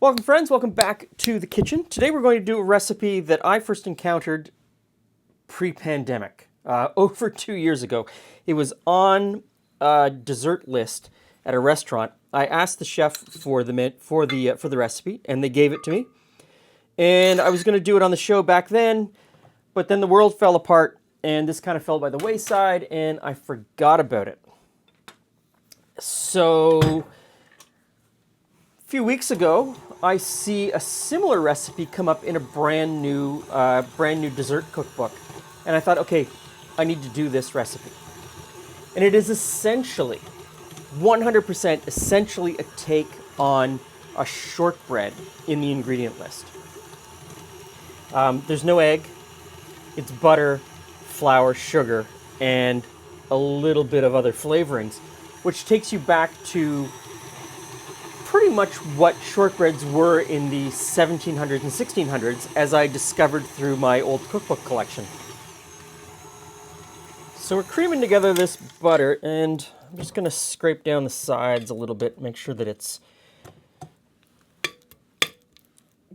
Welcome friends, welcome back to the kitchen. Today we're going to do a recipe that I first encountered pre-pandemic, over 2 years ago. It was on a dessert list at a restaurant. I asked the chef for the recipe, and they gave it to me. And I was going to do it on the show back then, but then the world fell apart, and this kind of fell by the wayside, and I forgot about it. So a few weeks ago, I see a similar recipe come up in a brand new dessert cookbook. And I thought, okay, I need to do this recipe. And it is essentially, 100% essentially a take on a shortbread in the ingredient list. There's no egg. It's butter, flour, sugar, and a little bit of other flavorings, which takes you back to pretty much what shortbreads were in the 1700s and 1600s, as I discovered through my old cookbook collection. So we're creaming together this butter, and I'm just going to scrape down the sides a little bit, make sure that it's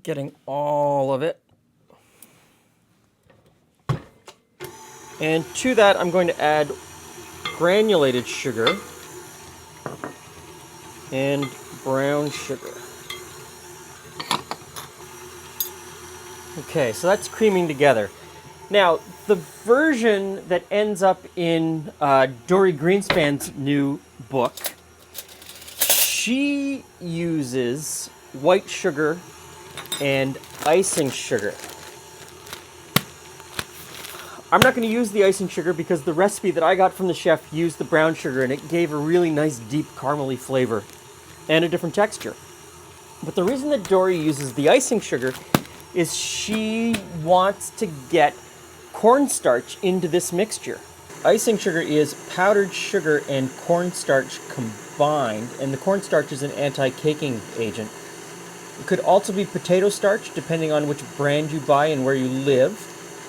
getting all of it. And to that, I'm going to add granulated sugar and brown sugar. Okay, so that's creaming together. Now, the version that ends up in Dory Greenspan's new book, she uses white sugar and icing sugar. I'm not going to use the icing sugar because the recipe that I got from the chef used the brown sugar, and it gave a really nice deep caramely flavor and a different texture. But the reason that Dory uses the icing sugar is she wants to get cornstarch into this mixture. Icing sugar is powdered sugar and cornstarch combined, and the cornstarch is an anti-caking agent. It could also be potato starch, depending on which brand you buy and where you live.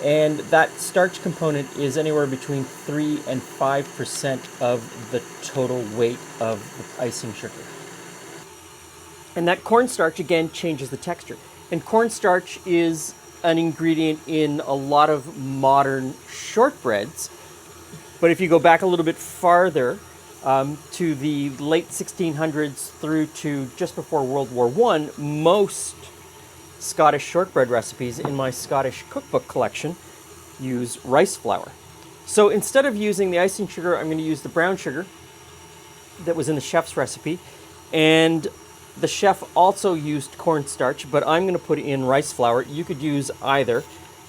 And that starch component is anywhere between 3 and 5% of the total weight of the icing sugar. And that cornstarch, again, changes the texture. And cornstarch is an ingredient in a lot of modern shortbreads. But if you go back a little bit farther, to the late 1600s through to just before World War I, most Scottish shortbread recipes in my Scottish cookbook collection use rice flour. So instead of using the icing sugar, I'm going to use the brown sugar that was in the chef's recipe. And the chef also used cornstarch, but I'm going to put in rice flour. You could use either.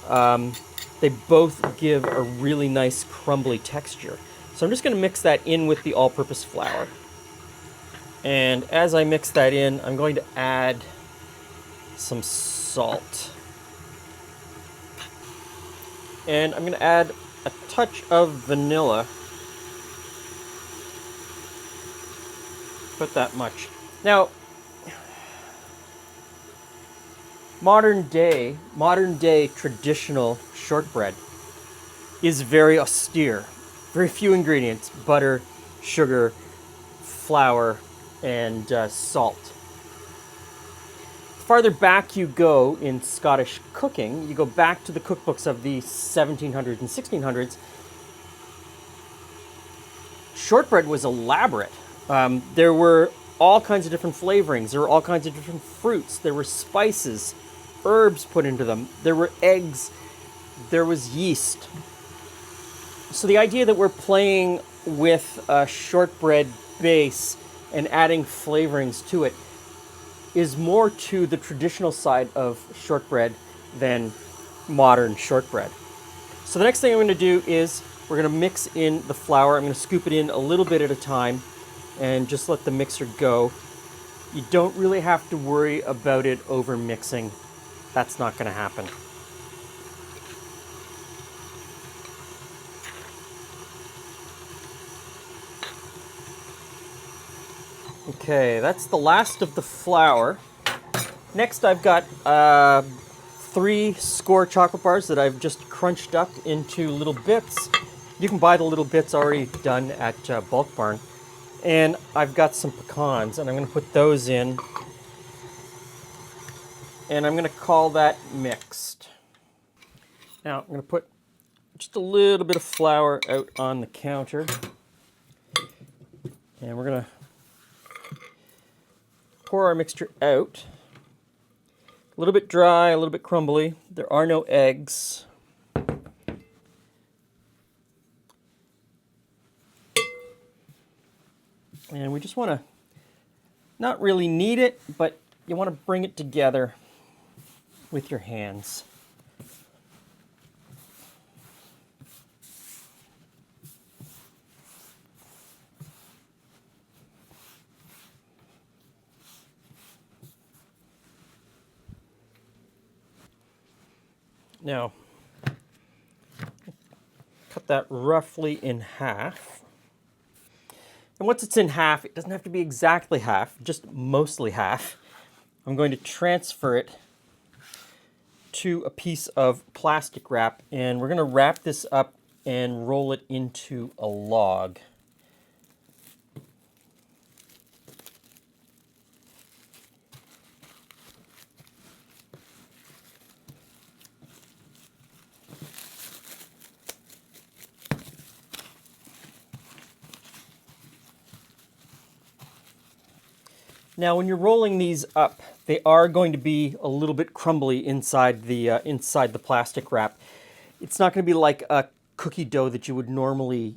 They both give a really nice crumbly texture. So I'm just going to mix that in with the all-purpose flour. And as I mix that in, I'm going to add some salt. And I'm going to add a touch of vanilla. Put that much. Now, modern day traditional shortbread is very austere. Very few ingredients: butter, sugar, flour, and salt. Farther back you go in Scottish cooking, you go back to the cookbooks of the 1700s and 1600s, shortbread was elaborate. There were all kinds of different flavorings. There were all kinds of different fruits. There were spices, herbs put into them. There were eggs. There was yeast. So the idea that we're playing with a shortbread base and adding flavorings to it is more to the traditional side of shortbread than modern shortbread. So the next thing I'm going to do is we're going to mix in the flour. I'm going to scoop it in a little bit at a time and just let the mixer go. You don't really have to worry about it over mixing. That's not going to happen. Okay, that's the last of the flour. Next, I've got 3 Skor chocolate bars that I've just crunched up into little bits. You can buy the little bits already done at Bulk Barn. And I've got some pecans, and I'm going to put those in and I'm going to call that mixed. Now I'm going to put just a little bit of flour out on the counter, and we're going to pour our mixture out. A little bit dry, a little bit crumbly. There are no eggs. And we just want to not really knead it, but you want to bring it together with your hands. Now, cut that roughly in half. And once it's in half, it doesn't have to be exactly half, just mostly half. I'm going to transfer it to a piece of plastic wrap, and we're going to wrap this up and roll it into a log. Now, when you're rolling these up, they are going to be a little bit crumbly inside the plastic wrap. It's not going to be like a cookie dough that you would normally,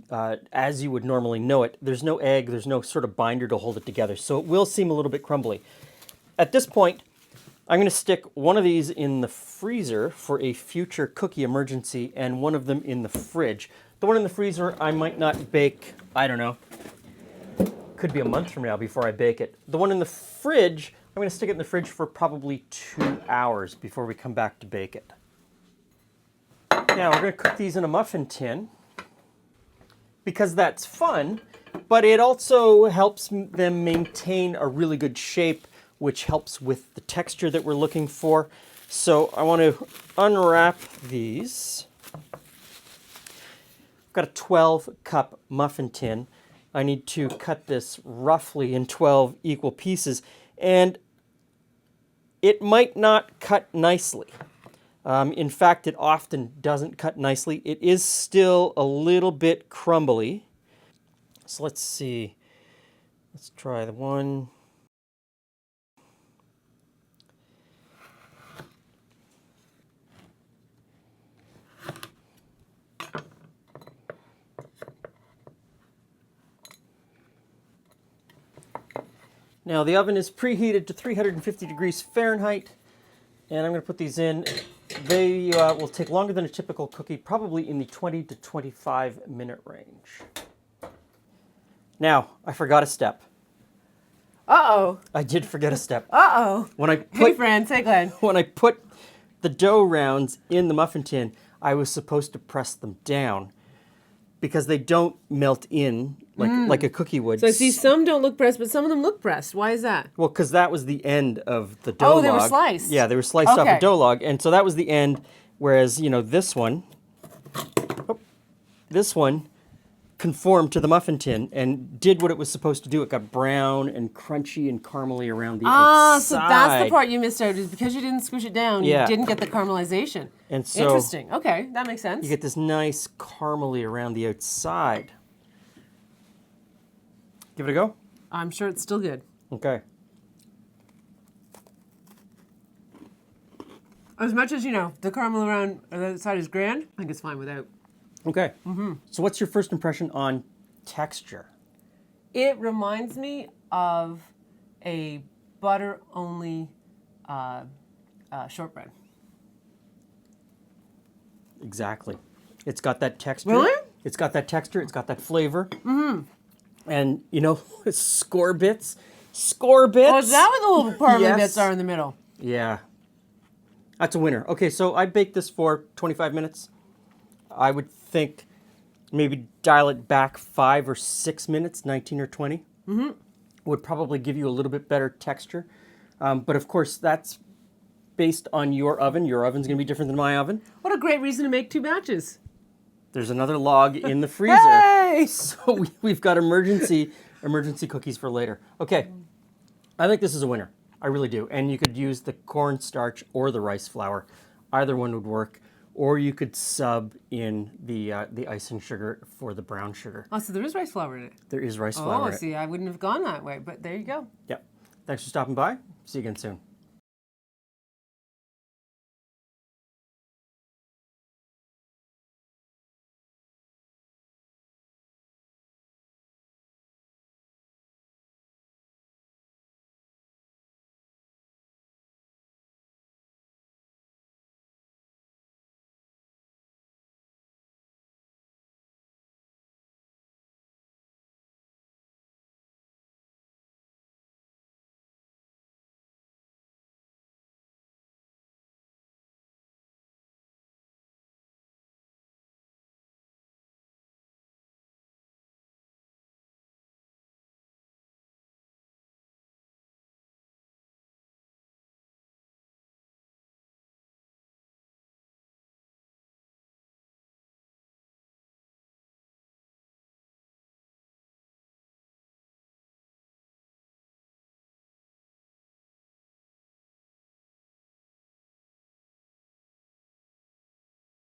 as you would normally know it. There's no egg, there's no sort of binder to hold it together, so it will seem a little bit crumbly. At this point, I'm going to stick one of these in the freezer for a future cookie emergency, and one of them in the fridge. The one in the freezer I might not bake, I don't know. Could be a month from now before I bake it. The one in the fridge, I'm going to stick it in the fridge for probably 2 hours before we come back to bake it. Now we're going to cook these in a muffin tin because that's fun, but it also helps them maintain a really good shape, which helps with the texture that we're looking for. So I want to unwrap these. I've got a 12-cup muffin tin. I need to cut this roughly in 12 equal pieces, and it might not cut nicely. In fact, it often doesn't cut nicely. It is still a little bit crumbly. So let's see. Let's try the one. Now the oven is preheated to 350 degrees Fahrenheit, and I'm going to put these in. They will take longer than a typical cookie, probably in the 20 to 25 minute range. Now, I forgot a step. Uh-oh. I did forget a step. Uh-oh. Hey friends, hey Glenn. When I put the dough rounds in the muffin tin, I was supposed to press them down because they don't melt in like a cookie would. So I see some don't look pressed, but some of them look pressed. Why is that? Well, because that was the end of the dough log. Oh, they were sliced. Yeah, they were sliced off a dough log, and so that was the end, whereas, you know, this one conformed to the muffin tin and did what it was supposed to do. It got brown and crunchy and caramely around the outside. So that's the part you missed out, is because you didn't squish it down, Yeah. you didn't get the caramelization. And so interesting. Okay, that makes sense. you get this nice caramely around the outside. Give it a go? I'm sure it's still good. Okay. As much as, you know, the caramel around the outside is grand, I think it's fine without. Okay. So what's your first impression on texture? It reminds me of a butter-only shortbread. Exactly. It's got that texture. Really? It's got that texture. It's got that flavor. And, you know, Skor bits. Skor bits. Oh, is that what the little caramel Yes. bits are in the middle? Yeah. That's a winner. Okay, so I baked this for 25 minutes. I would think maybe dial it back 5 or 6 minutes, 19 or 20. Would probably give you a little bit better texture. But of course, that's based on your oven. Your oven's going to be different than my oven. What a great reason to make 2 batches. There's another log in the freezer. Hey! So we've got emergency cookies for later. Okay, I think this is a winner. I really do. And you could use the cornstarch or the rice flour. Either one would work. Or you could sub in the icing sugar for the brown sugar. Oh, so there is rice flour in it. There is rice flour Oh, in it. see, I wouldn't have gone that way, but there you go. Yep. Thanks for stopping by. See you again soon.